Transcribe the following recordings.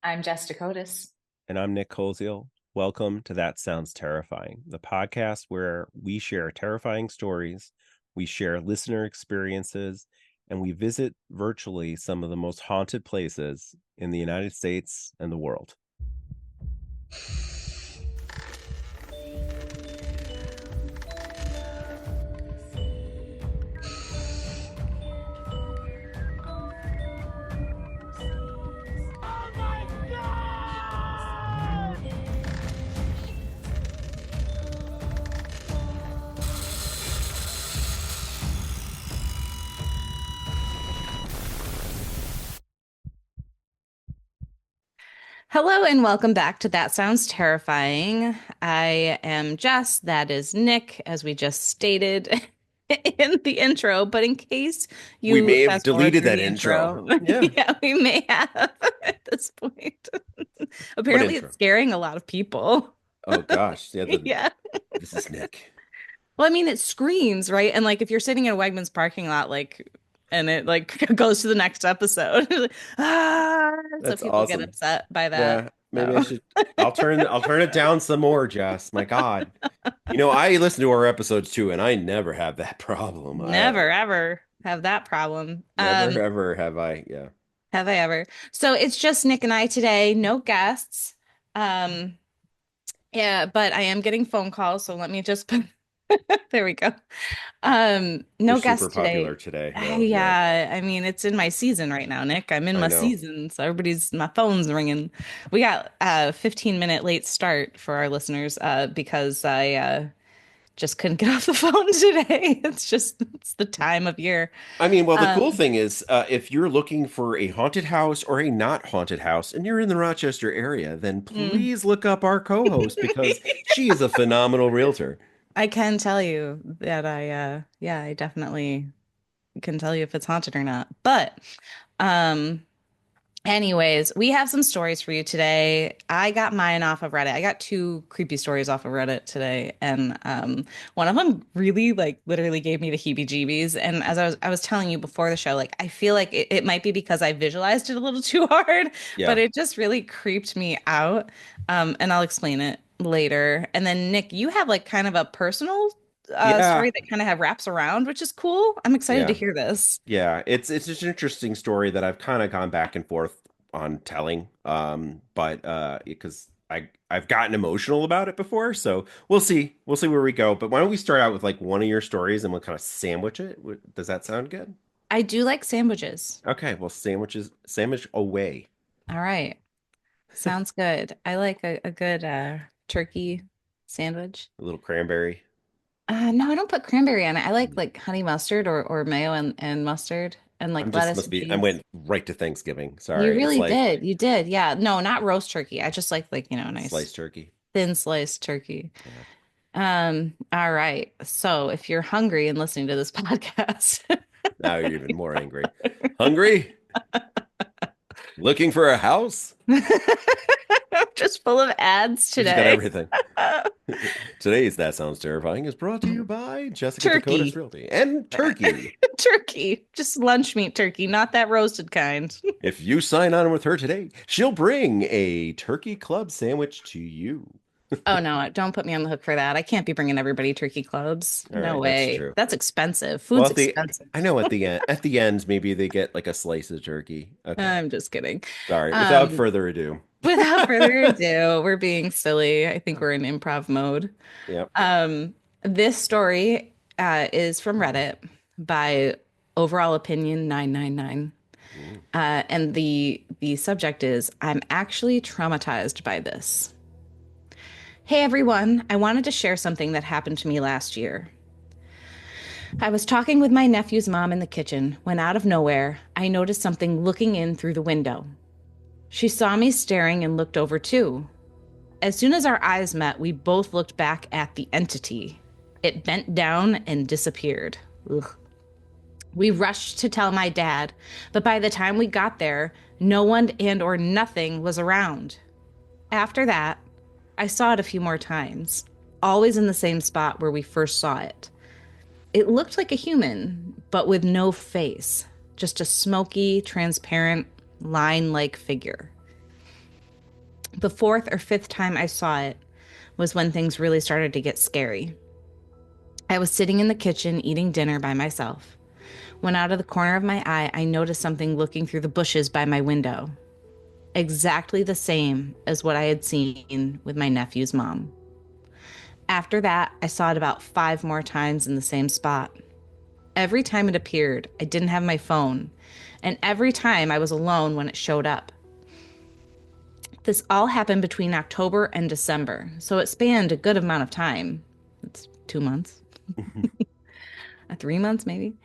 I'm Jess Dakotas. And I'm Nick Colziel. Welcome to That Sounds Terrifying, the podcast where we share terrifying stories, we share listener experiences, and we visit virtually some of the most haunted places in the United States and the world. Hello and welcome back to That Sounds Terrifying. I am Jess. That is Nick, as we just stated in the intro. But in case We you may have fast forward deleted through that the intro. intro, Yeah. yeah, we may have at this point. What Apparently, it's intro? scaring a lot of people. Oh gosh. Yeah, Yeah. this is Nick. Well, I mean, it screams, right? And like if you're sitting in a Wegmans parking lot, and it like goes to the next episode, like, so That's people get awesome. upset by that. Yeah, maybe I So should I'll turn it down some more, Jess. My God. I listen to our episodes too, and I never have that problem. never ever have that problem. Never ever have I. Yeah. Have I ever? So it's just Nick and I today, no guests. Um, yeah, but I am getting phone calls, so let me just put there we go. You're No super guests popular today. today, though. Yeah, Yeah, I mean it's in my season right now, Nick. I'm in I my know. season, so my phone's ringing. We got a 15-minute late start for our listeners because I just couldn't get off the phone today. It's the time of year. I mean, well, the cool Um, thing is, if you're looking for a haunted house or a not haunted house, and you're in the Rochester area, then mm. please look up our co-host because she is a phenomenal realtor. I can tell you that yeah, I definitely can tell you if it's haunted or not. But um anyways, we have some stories for you today. I got mine off of Reddit. I got two creepy stories off of Reddit today, and one of them really like literally gave me the heebie-jeebies. And as I was telling you before the show, like I feel like it might be because I visualized it a little too hard, but Yeah. it just really creeped me out. And I'll explain it later. And then Nick, you have like kind of a personal Yeah. story that kind of have wraps around, which is cool. I'm excited to Yeah. hear this. Yeah, it's just an interesting story that I've kind of gone back and forth on telling. But because I've gotten emotional about it before, so we'll see. We'll see where we go. But why don't we start out with like one of your stories and we'll kind of sandwich it? Does that sound good? I do like sandwiches. Okay, well, sandwich away. All right. Sounds good. I like a good turkey sandwich. A little cranberry. No, I don't put cranberry on it. I like honey mustard or mayo and mustard and like lettuce and I cheese. went right to Thanksgiving. You Sorry. It's really like did. You did. Yeah. No, not roast turkey. I just like, nice sliced turkey. thin sliced turkey. Yeah. All right. So if you're hungry and listening to this podcast, Now you're even more angry. Hungry? Looking for a house? just full of ads We just got today. everything. Today's That Sounds Terrifying is brought to you by Jessica Dakota's Turkey. Realty and Turkey. Turkey. Just lunch meat turkey, not that roasted kind. If you sign on with her today, she'll bring a turkey club sandwich to you. Oh no, don't put me on the hook for that. I can't be bringing everybody turkey clubs. All No right, that's way. true. That's expensive. Well, Food's expensive. I know at the end, maybe they get like a slice of turkey. Okay. I'm just kidding. Sorry. Without Um, further ado. Without further ado, we're being silly. I think we're in improv mode. Yep. This story is from Reddit by Overall Opinion 999. Mm. And the subject is I'm actually traumatized by this. Hey everyone, I wanted to share something that happened to me last year. I was talking with my nephew's mom in the kitchen when out of nowhere, I noticed something looking in through the window. She saw me staring and looked over too. As soon as our eyes met, we both looked back at the entity. It bent down and disappeared. Ugh. We rushed to tell my dad, but by the time we got there, no one and or nothing was around. After that, I saw it a few more times, always in the same spot where we first saw it. It looked like a human, but with no face, just a smoky, transparent, line like figure. The fourth or fifth time I saw it was when things really started to get scary. I was sitting in the kitchen eating dinner by myself. When out of the corner of my eye, I noticed something looking through the bushes by my window. Exactly the same as what I had seen with my nephew's mom. After that, I saw it about 5 more times in the same spot. Every time it appeared, I didn't have my phone, and every time I was alone when it showed up. This all happened between October and December, so it spanned a good amount of time. It's 2 months, 3 months maybe.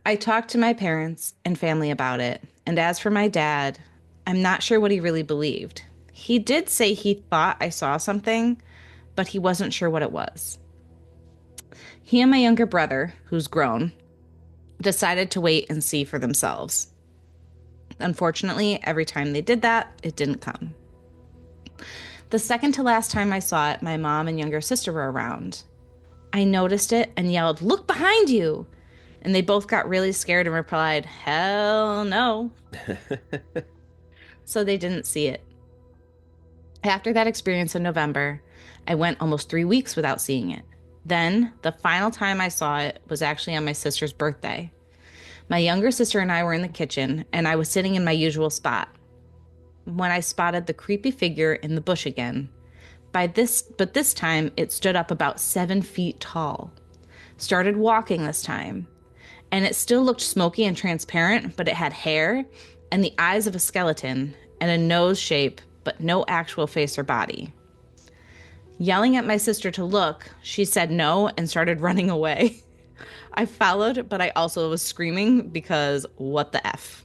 I talked to my parents and family about it, and as for my dad, I'm not sure what he really believed. He did say he thought I saw something, but he wasn't sure what it was. He and my younger brother, who's grown, decided to wait and see for themselves. Unfortunately, every time they did that, it didn't come. The second to last time I saw it, my mom and younger sister were around. I noticed it and yelled, "Look behind you!" And they both got really scared and replied, "Hell no." So they didn't see it. After that experience in November, I went almost 3 weeks without seeing it. Then, the final time I saw it was actually on my sister's birthday. My younger sister and I were in the kitchen, and I was sitting in my usual spot when I spotted the creepy figure in the bush again. But this time it stood up about 7 feet tall. Started walking this time, and it still looked smoky and transparent, but it had hair and the eyes of a skeleton and a nose shape, but no actual face or body. Yelling at my sister to look, she said no and started running away. I followed, but I also was screaming because what the F?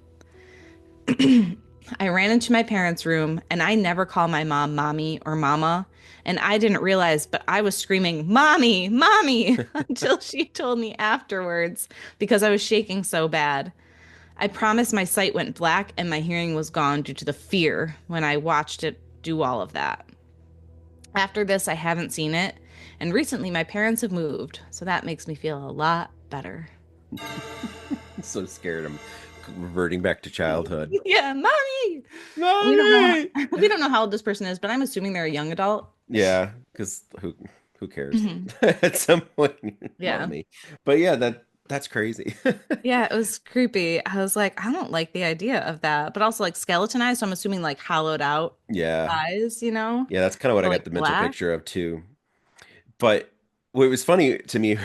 I ran into my parents' room, and I never call my mom mommy or mama. And I didn't realize, but I was screaming, "Mommy, mommy," until she told me afterwards because I was shaking so bad. I promise my sight went black and my hearing was gone due to the fear when I watched it do all of that. After this, I haven't seen it. And recently, my parents have moved. So that makes me feel a lot better. So scared. I'm reverting back to childhood. Yeah, mommy. We don't know. Mommy. We don't know how old this person is, but I'm assuming they're a young adult. Yeah, because who cares? Hmm. At some point, Yeah. mommy. But yeah, that's crazy. Yeah, it was creepy. I was like, I don't like the idea of that, but also like skeletonized. So I'm assuming like hollowed out Yeah. eyes, you know? Yeah, that's kind of what Or I got like the mental black. picture of too. But what was funny to me, and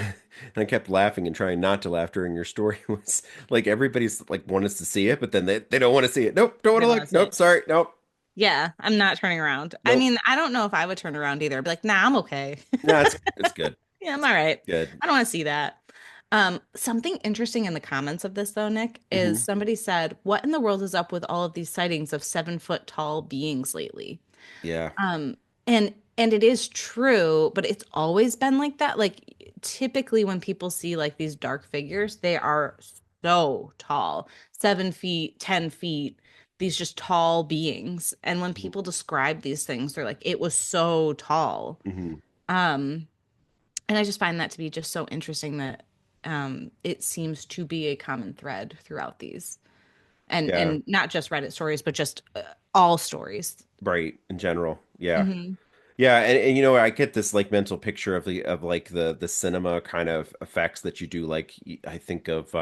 I kept laughing and trying not to laugh during your story, was like everybody's like want us to see it, but then they don't want to see it. Nope, don't want They to want to look. see Nope, it. sorry. Nope, Yeah, I'm not turning around. I nope. mean, I don't know if I would turn around either. I'd be like, nah, I'm okay. No, it's good. Yeah, I'm all right. Good. I don't want to see that. Something interesting in the comments of this, though, Nick, is Hmm. somebody said, "What in the world is up with all of these sightings of 7 foot tall beings lately?" Yeah. Um, and it is true, but it's always been like that. Like typically when people see like these dark figures, they are so tall, 7 feet, 10 feet, these just tall beings. And when people describe these things, they're like, it was so tall. Hmm. Um, and I just find that to be just so interesting that it seems to be a common thread throughout these. Yeah. And not just Reddit stories, but just all stories. Right. In general. Yeah. Hmm. Yeah, and you know, I get this like mental picture of like the cinema kind of effects that you do. Like I think of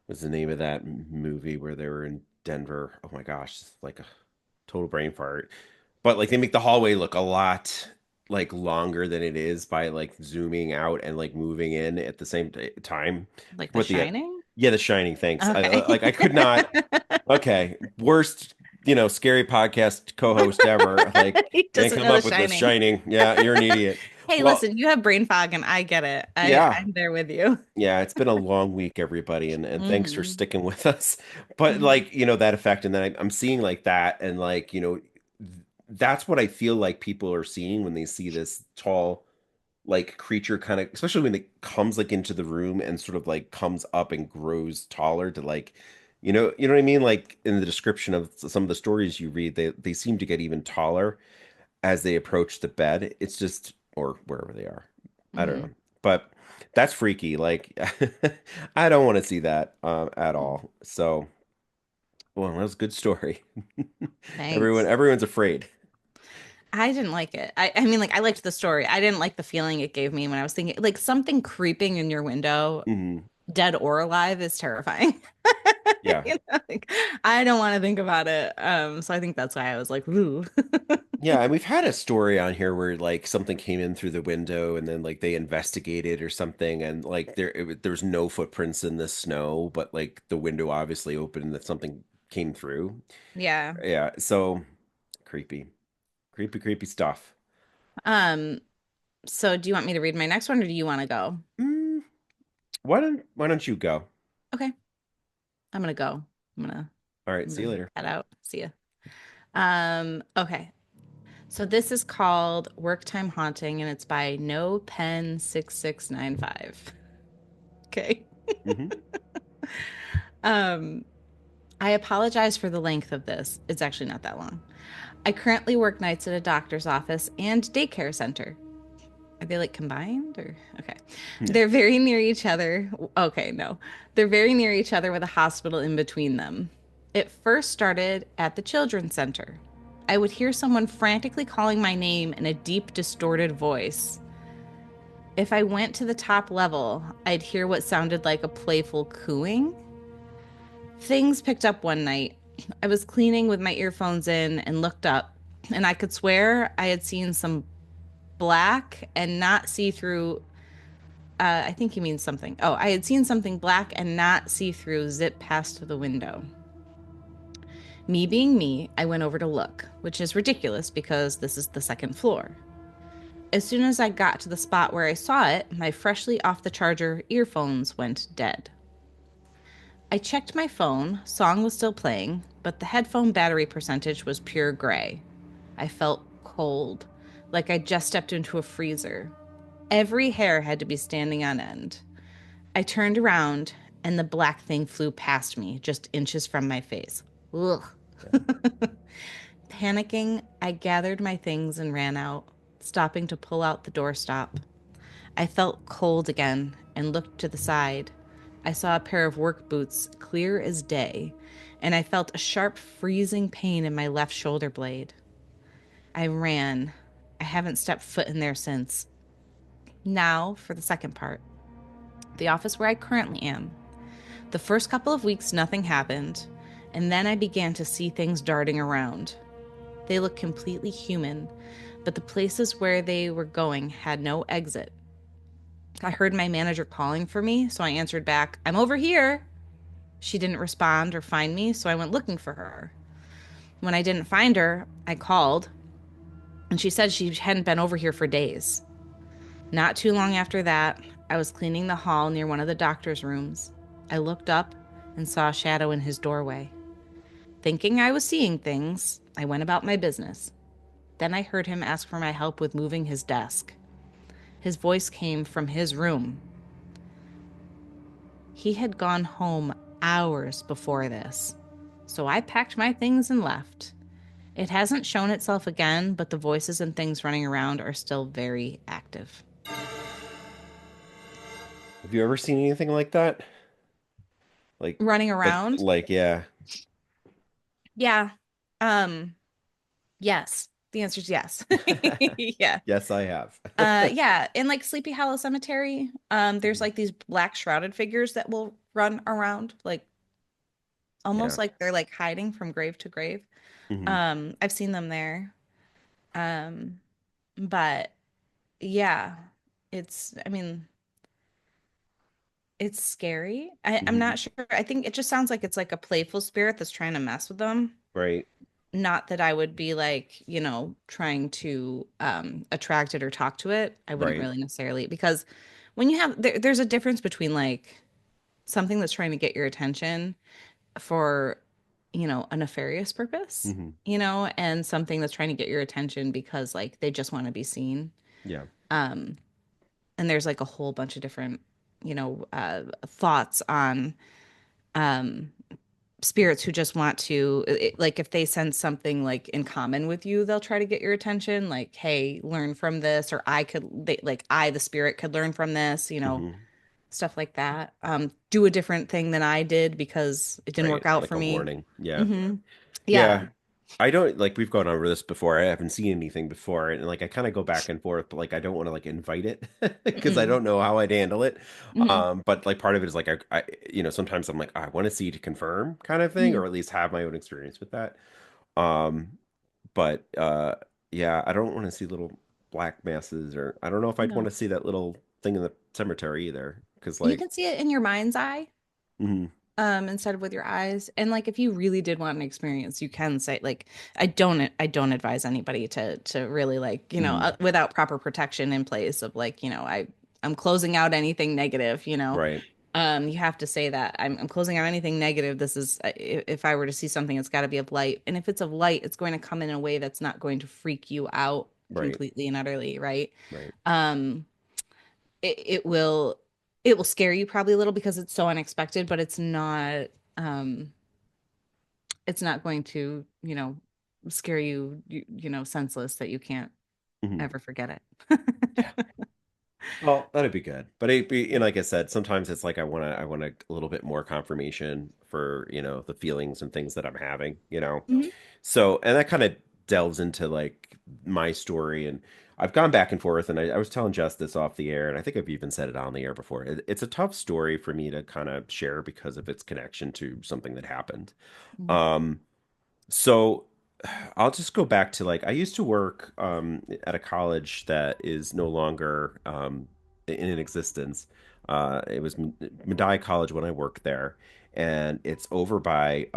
what's the name of that movie where they were in Denver? Oh my gosh, it's like a total brain fart. But like they make the hallway look a lot like longer than it is by like zooming out and like moving in at the same time. Like The But the Shining? yeah, The Shining. Thanks. Like I Okay. could not. Okay, worst, scary podcast co-host ever. Like, He and doesn't come know The up with The Shining. Shining. Yeah, you're an idiot. Hey, Well, listen, you have brain fog and I get it. yeah, I'm there with you. yeah. It's been a long week, everybody, and thanks for Hmm. sticking with us. But Hmm. like, that effect, and then I'm seeing like that, and like, that's what I feel like people are seeing when they see this tall like creature kind of, especially when it comes like into the room and sort of like comes up and grows taller to like, what I mean? Like in the description of some of the stories you read, they seem to get even taller as they approach the bed. It's just, or wherever they are. I don't Hmm. know. But that's freaky. Like I don't want to see that at all. So, well, that was a good story. Thanks. Everyone's afraid. I didn't like it. I mean, like, I liked the story. I didn't like the feeling it gave me when I was thinking, like, something creeping in your window, Mhm. dead or alive, is terrifying. Yeah. Like, I don't want to think about it. So I think that's why I was like, ooh. Yeah, and we've had a story on here where like something came in through the window and then like they investigated or something and like there was no footprints in the snow, but like the window obviously opened and that something came through. Yeah. Yeah, so creepy. Creepy, creepy stuff. Um, so do you want me to read my next one or do you want to go? Mm, why don't you go? Okay, I'm gonna go. I'm gonna All right, I'm see you gonna later. head out. See ya. Okay. So this is called Work Time Haunting and it's by No Pen 6695. Okay. Hmm. Um, I apologize for the length of this. It's actually not that long. I currently work nights at a doctor's office and daycare center. Are they like combined or okay? No. They're very near each other. Okay, no. They're very near each other with a hospital in between them. It first started at the children's center. I would hear someone frantically calling my name in a deep, distorted voice. If I went to the top level, I'd hear what sounded like a playful cooing. Things picked up one night. I was cleaning with my earphones in and looked up, and I could swear I had seen some black and not see through. I think he means something. Oh, I had seen something black and not see through zip past the window. Me being me, I went over to look, which is ridiculous because this is the second floor. As soon as I got to the spot where I saw it, my freshly off the charger earphones went dead. I checked my phone, song was still playing, but the headphone battery percentage was pure gray. I felt cold, like I just stepped into a freezer. Every hair had to be standing on end. I turned around and the black thing flew past me, just inches from my face. Ugh. Yeah. Panicking, I gathered my things and ran out, stopping to pull out the doorstop. I felt cold again and looked to the side. I saw a pair of work boots, clear as day, and I felt a sharp, freezing pain in my left shoulder blade. I ran. I haven't stepped foot in there since. Now, for the second part, the office where I currently am. The first couple of weeks, nothing happened, and then I began to see things darting around. They looked completely human, but the places where they were going had no exit. I heard my manager calling for me, so I answered back, I'm over here. She didn't respond or find me, so I went looking for her. When I didn't find her, I called, and she said she hadn't been over here for days. Not too long after that, I was cleaning the hall near one of the doctor's rooms. I looked up and saw a shadow in his doorway. Thinking I was seeing things, I went about my business. Then I heard him ask for my help with moving his desk. His voice came from his room. He had gone home hours before this, so I packed my things and left. It hasn't shown itself again, but the voices and things running around are still very active. Have you ever seen anything like that? Like, Running like, around? like, yeah. Yeah. Um, yes. The answer is yes. Yeah. Yes, I have. Yeah, in like Sleepy Hollow Cemetery, there's like these black shrouded figures that will run around, like Yeah. almost like they're like hiding from grave to grave. Hmm. I've seen them there. Um, but yeah, I mean, it's scary. I'm Hmm. not sure. I think it just sounds like it's like a playful spirit that's trying to mess with them. Right. Not that I would be like, trying to attract it or talk to it. I wouldn't Right. really necessarily because when you have there's a difference between like something that's trying to get your attention for, a nefarious purpose, Hmm. and something that's trying to get your attention because like they just want to be seen. Yeah. Um, and there's like a whole bunch of different, thoughts on um spirits who just want to like if they sense something like in common with you, they'll try to get your attention like, hey, learn from this, or I the spirit could learn from this, Hmm. stuff like that. Do a different thing than I did because it didn't Right. work out Like for a me. warning. Yeah. Hmm. Yeah. Yeah. I don't like we've gone over this before. I haven't seen anything before, and like I kind of go back and forth, but like I don't want to like invite it because I Mm-mm. don't know how I'd handle it. Hmm. But like part of it is like sometimes I'm like I want to see to confirm kind of thing, or Hmm. at least have my own experience with that. Um, but yeah, I don't want to see little black masses, or I don't know if I'd want No. to see that little thing in the cemetery either, because You like, can see it in your mind's eye, mhm, instead of with your eyes. And like if you really did want an experience, you can say like I don't advise anybody to really like, mhm, without proper protection in place of like, I'm closing out anything negative. right, You have to say that I'm closing out anything negative. This is if I were to see something, it's got to be of light. And if it's of light, it's going to come in a way that's not going to freak you out right, completely and utterly, right? right, Um, it will scare you probably a little because it's so unexpected, but um it's not going to, scare you, senseless that you can't mhm. ever forget Yeah. it. Well, that'd be good. But like I said, sometimes it's like I want a little bit more confirmation for, the feelings and things that I'm having. Mhm. So, and that kind of delves into like my story. And I've gone back and forth, and I was telling Jess this off the air, and I think I've even said it on the air before. It's a tough story for me to kind of share because of its connection to something that happened. Mhm. Um, so I'll just go back to like I used to work at a college that is no longer in existence. It was Medaille College when I worked there, and it's over by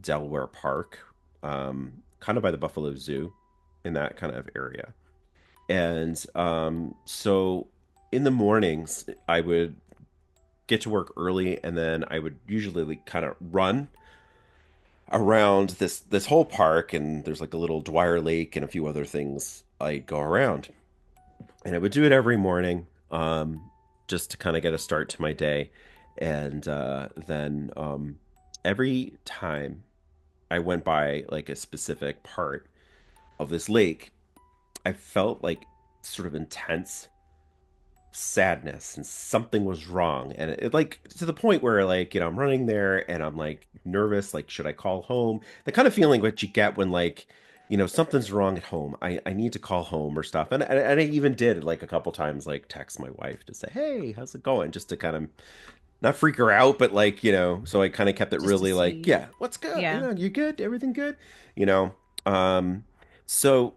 Delaware Park, kind of by the Buffalo Zoo, in that kind of area. And so in the mornings, I would get to work early, and then I would usually like, kind of run around this whole park, and there's like a little Dwyer Lake and a few other things I go around. And I would do it every morning, just to kind of get a start to my day. And then every time I went by like a specific part of this lake, I felt like sort of intense sadness and something was wrong, and it like to the point where like I'm running there and I'm like nervous, like should I call home, the kind of feeling what you get when like something's wrong at home. I need to call home or stuff, and I even did like a couple times like text my wife to say hey how's it going, just to kind of not freak her out, but like so I kind of kept it Just to really like see. yeah what's good, Yeah. you good, everything good, you know so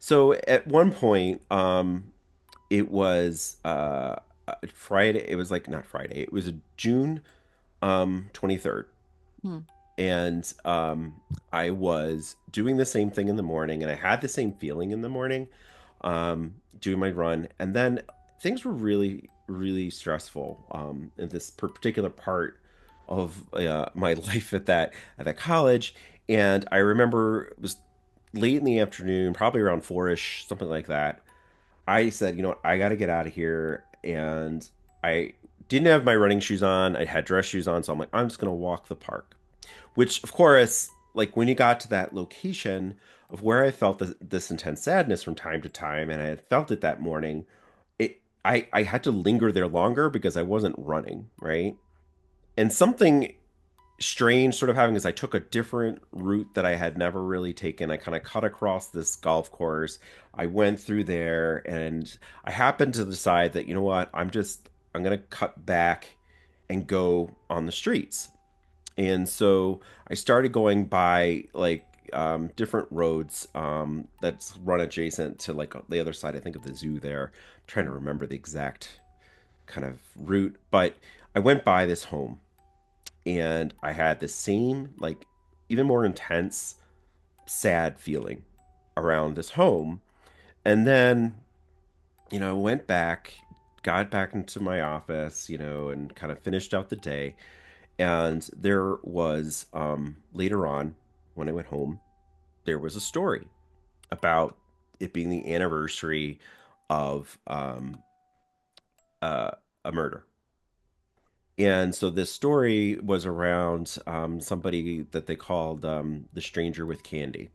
so at one point it was Friday. It was like not Friday. It was June 23rd. Hmm. And I was doing the same thing in the morning, and I had the same feeling in the morning, doing my run. And then things were really, really stressful in this particular part of my life at that college. And I remember it was late in the afternoon, probably around 4-ish, something like that. I said, you know what, I got to get out of here. And I didn't have my running shoes on. I had dress shoes on. So I'm like, I'm just going to walk the park, which, of course, like when you got to that location of where I felt this intense sadness from time to time, and I had felt it that morning, I had to linger there longer because I wasn't running, right? And something strange sort of happening is I took a different route that I had never really taken. I kind of cut across this golf course. I went through there, and I happened to decide that, you know what, I'm gonna cut back and go on the streets. And so I started going by like different roads that's run adjacent to like the other side, I think, of the zoo there. I'm trying to remember the exact kind of route, but I went by this home, and I had the same, like, even more intense, sad feeling around this home. And then, I went back, got back into my office, and kind of finished out the day. And there was, later on, when I went home, there was a story about it being the anniversary of uh, a murder. And so this story was around somebody that they called the stranger with candy.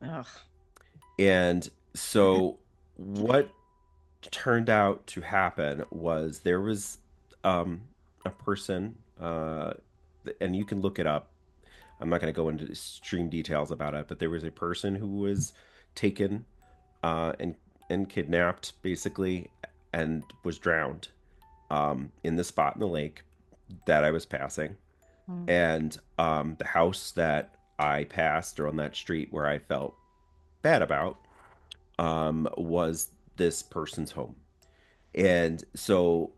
Ugh. And so what turned out to happen was there was a person, and you can look it up. I'm not going to go into extreme details about it, but there was a person who was taken uh, and and kidnapped basically and was drowned in the spot in the lake that I was passing. Mm. And the house that I passed, or on that street where I felt bad about, was this person's home. And so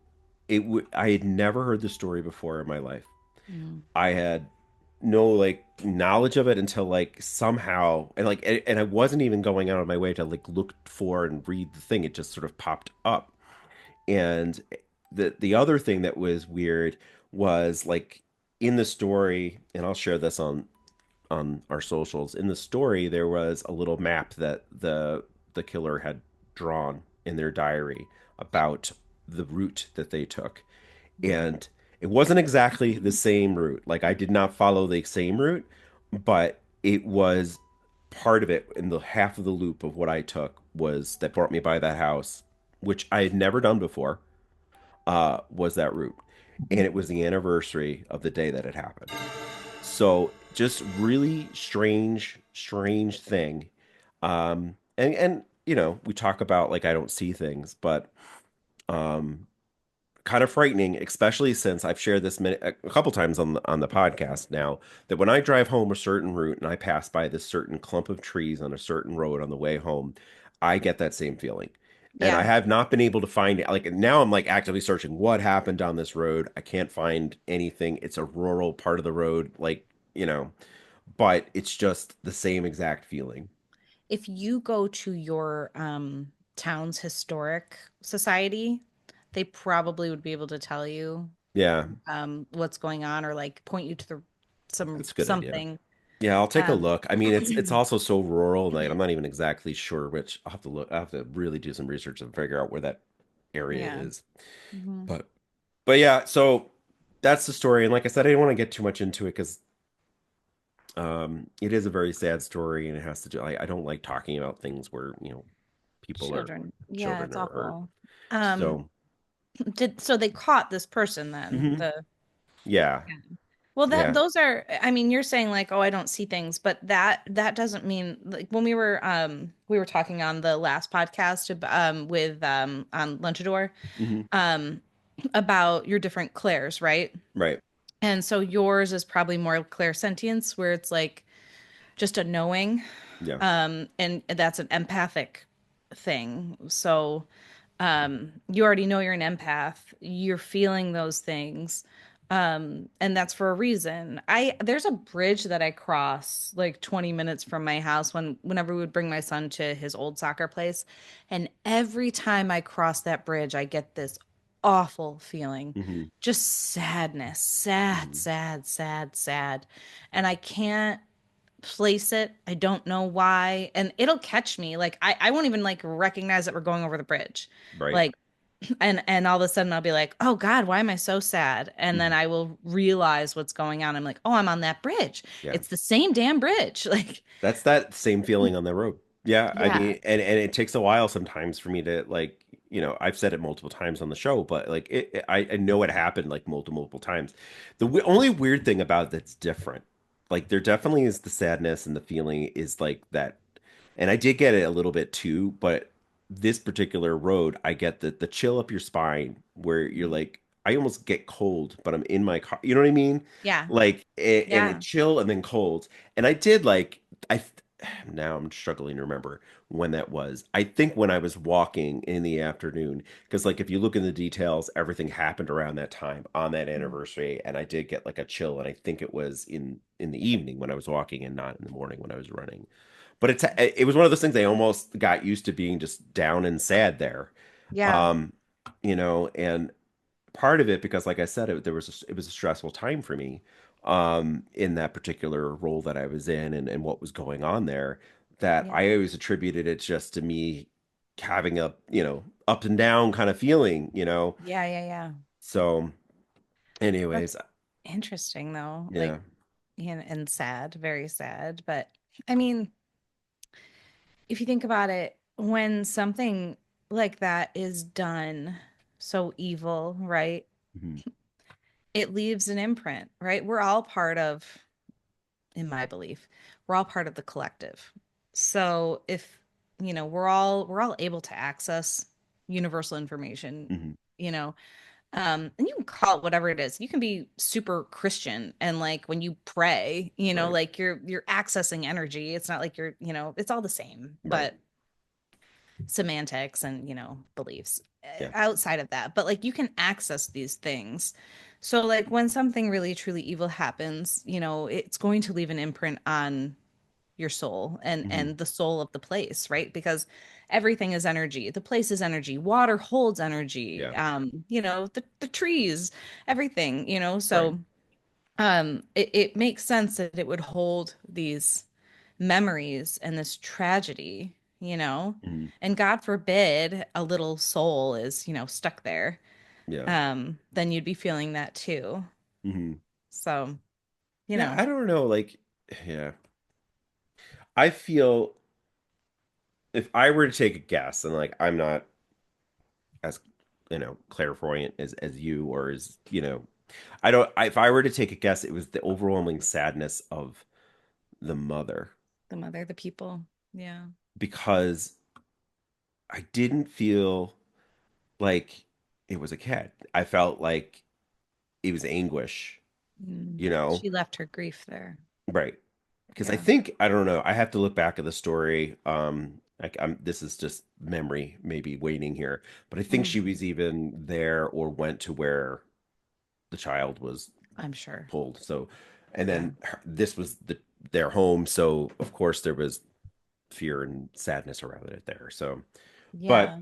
I had never heard the story before in my life. Mm. I had no like knowledge of it until like somehow, and I wasn't even going out of my way to like look for and read the thing. It just sort of popped up. And the other thing that was weird was like in the story, and I'll share this on our socials. In the story, there was a little map that the killer had drawn in their diary about the route that they took. And it wasn't exactly the same route. Like I did not follow the same route, but it was part of it in the half of the loop of what I took was that brought me by that house, which I had never done before, was that route. And it was the anniversary of the day that it happened. So just really strange thing. And you know, we talk about like I don't see things, but um kind of frightening, especially since I've shared this a couple times on the podcast now, that when I drive home a certain route and I pass by this certain clump of trees on a certain road on the way home, I get that same feeling. And I Yeah. have not been able to find it. Like now I'm like actively searching what happened down this road. I can't find anything. It's a rural part of the road, like, you know, but it's just the same exact feeling. If you go to your town's historic society, they probably would be able to tell you Yeah, what's going on, or like point you to some that's a good idea. something. Yeah, I'll take a Um, look. I mean, it's also so rural that I'm not even exactly sure which. I'll have to look. I have to really do some research and figure out where that area yeah. is. Hmm. But yeah, so that's the story. And like I said, I didn't want to get too much into it because it is a very sad story, and it has to do. I don't like talking about things where people are Children. Yeah, children it's are hurt. awful. Um, So so they caught this person then, mhm. Yeah, yeah. Well, that yeah, those are, I mean, you're saying like, oh, I don't see things, but that doesn't mean, like, when we were talking on the last podcast with on Lunchador hmm, um about your different clairs, right? right, And so yours is probably more clairsentience, where it's like just a knowing, yeah, and that's an empathic thing. So you already know you're an empath, you're feeling those things, and that's for a reason. I There's a bridge that I cross like 20 minutes from my house whenever we would bring my son to his old soccer place, and every time I cross that bridge I get this awful feeling, hmm, just sadness, sad, hmm, sad, sad, sad, and I can't place it. I don't know why. And it'll catch me. Like I won't even like recognize that we're going over the bridge. right, Like and all of a sudden I'll be like, "Oh God, why am I so sad?" And hmm, then I will realize what's going on. I'm like, "Oh, I'm on that bridge. yeah. It's the same damn bridge." Like, That's that same feeling on the road. Yeah, I yeah. mean, and it takes a while sometimes for me to like, I've said it multiple times on the show, but like I know it happened like multiple times. The only weird thing about it that's different, like there definitely is the sadness and the feeling is like that, and I did get it a little bit too, but this particular road, I get the chill up your spine where you're like, I almost get cold, but I'm in my car. You know what I mean? Yeah. Like, and it Yeah. chill and then cold. And I did like I now I'm struggling to remember when that was. I think when I was walking in the afternoon, because like if you look in the details, everything happened around that time on that anniversary, and I did get like a chill, and I think it was in the evening when I was walking and not in the morning when I was running. But it was one of those things I almost got used to being just down and sad there. Yeah. Um, and part of it because like I said it was a stressful time for me in that particular role that I was in and what was going on there that Yeah. I always attributed it just to me having a up and down kind of feeling Yeah. Yeah. Yeah. so That's anyways interesting though. yeah Like, and sad, very sad. But I mean, if you think about it, when something like that is done so evil, right? Mhm. It leaves an imprint, right? We're all part of in my belief, we're all part of the collective. So if, we're all able to access universal information, Hmm. you know, and you can call it whatever it is. You can be super Christian and like when you pray, Right. like you're accessing energy. It's not like it's all the same, Right. but semantics and, beliefs Yeah. outside of that. But like you can access these things. So like when something really truly evil happens, it's going to leave an imprint on your soul and Hmm. and the soul of the place, right? Because everything is energy. The place is energy. Water holds energy. Yeah. The trees, everything, Right. so it makes sense that it would hold these memories and this tragedy, Hmm. and God forbid a little soul is, stuck there. Yeah. Then you'd be feeling that too. Hmm. So, you Yeah. know, I don't know. Like, yeah. I feel if I were to take a guess, and like I'm not as clairvoyant as you or as I don't if I were to take a guess, it was the overwhelming sadness of the mother the mother, the people. Yeah. because I didn't feel like it was a cat. I felt like it was anguish, Mm. you know? She left her grief there. Right. Because I Yeah. think I don't know. I have to look back at the story. Like this is just memory, maybe waning here, but I think Mm, she was even there or went to where the child was I'm sure. pulled. So, and Yeah. then this was their home, so of course there was fear and sadness around it there. So, but Yeah.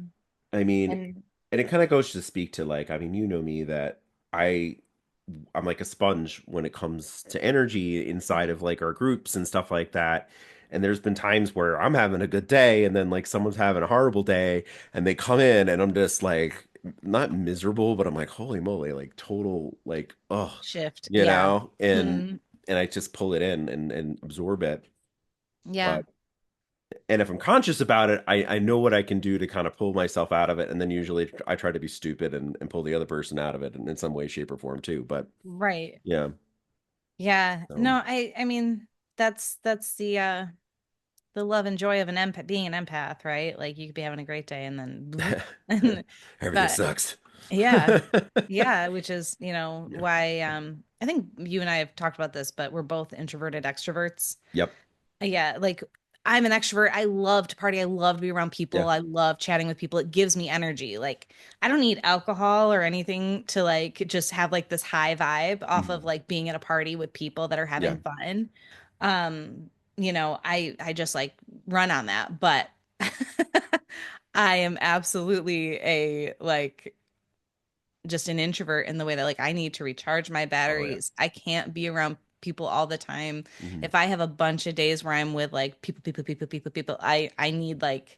I mean, And and it kind of goes to speak to like, I mean, you know me that I I'm like a sponge when it comes to energy inside of like our groups and stuff like that. And there's been times where I'm having a good day and then like someone's having a horrible day and they come in and I'm just like not miserable, but I'm like, holy moly, like total like, oh, shift. you Yeah. know, Mm, and I just pull it in and absorb it. yeah. But and if I'm conscious about it, I know what I can do to kind of pull myself out of it. And then usually I try to be stupid and pull the other person out of it in some way, shape, or form too. But Right. yeah. Yeah. So No, I mean that's the love and joy of an empath being an empath, right? Like you could be having a great day and then bloop. And everything but sucks. yeah. Yeah, which is, Yeah. why I think you and I have talked about this, but we're both introverted extroverts. Yep. Yeah, like I'm an extrovert. I love to party. I love to be around Yeah. people. I love chatting with people. It gives me energy. Like I don't need alcohol or anything to like just have like this high vibe off of Mhm. like being at a party with people that are Yeah. having fun. I just like run on that, but I am absolutely a like just an introvert in the way that like I need to recharge my Oh yeah. batteries. I can't be around people all the time. Hmm. If I have a bunch of days where I'm with like people, I need like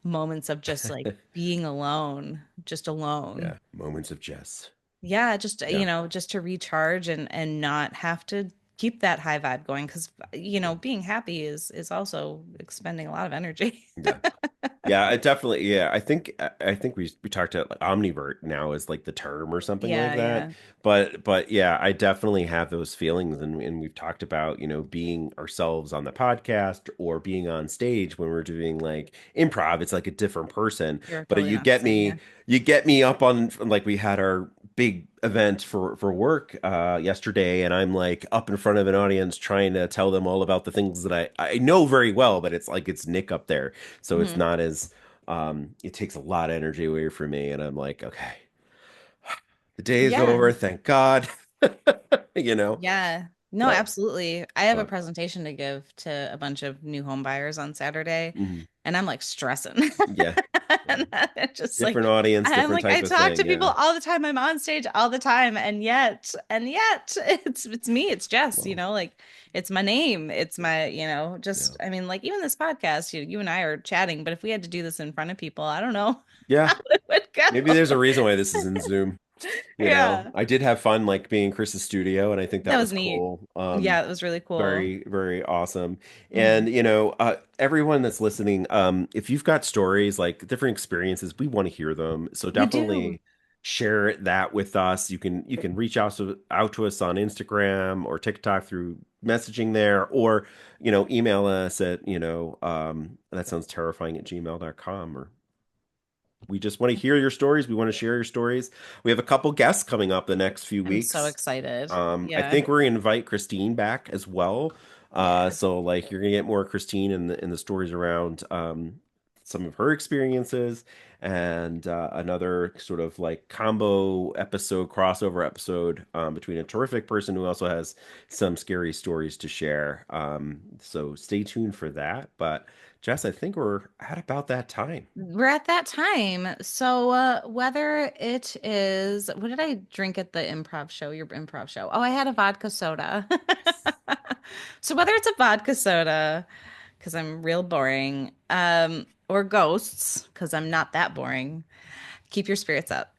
moments of just like being alone, just alone. Yeah. Moments of Jess. Yeah, just Yeah. just to recharge and not have to keep that high vibe going because Yeah. being happy is also expending a lot of energy. Yeah. Yeah, I definitely. Yeah, I think we talked about like omnivert now is like the term or something like Yeah, that. yeah. But yeah, I definitely have those feelings, and we've talked about being ourselves on the podcast or being on stage when we're doing like improv. It's like a different person. You're But totally not the same. Yeah. you get me up on like we had our big event for work yesterday, and I'm like up in front of an audience trying to tell them all about the things that I know very well, but it's like it's Nick up there. So it's Mhm. not as it takes a lot of energy away from me and I'm like, okay, the day is Yeah. over, thank God. you know. Yeah. No, So absolutely. I have a but presentation to give to a bunch of new home buyers on Saturday, mhm. and I'm like stressing. Yeah. Yeah. And I'm just like Different audience, I'm different like I type of talk to thing. people Yeah. all the time. I'm on stage all the time, and yet it's me, it's Jess, Well, like it's my name. It's my, yeah. just I mean like even this podcast, you and I are chatting, but if we had to do this in front of people, I don't know Yeah. how it would Maybe go. there's a reason why this is in Zoom. Yeah. I did have fun like being Chris's studio and I think That that was was neat. cool. Yeah, it was really cool. Very, very awesome. Mhm. And everyone that's listening, if you've got stories like different experiences, we want to hear them. So We do. definitely share that with us. You can reach out to us on Instagram or TikTok through messaging there, or email us at that sounds terrifying at gmail.com. Or we just want to hear your stories. We want to share your stories. We have a couple guests coming up the next few I'm so weeks. excited. I Yeah. think we're gonna invite Christine back as well. Yeah. So like you're gonna get more Christine in the stories around some of her experiences, and another sort of like combo episode, crossover episode between a terrific person who also has some scary stories to share. So stay tuned for that. But Jess, I think we're at about that time. We're at that time. So, whether it is, what did I drink at the improv show, your improv show? Oh, I had a vodka soda. Nice. So, whether it's a vodka soda, because I'm real boring, or ghosts, because I'm not that boring, keep your spirits up.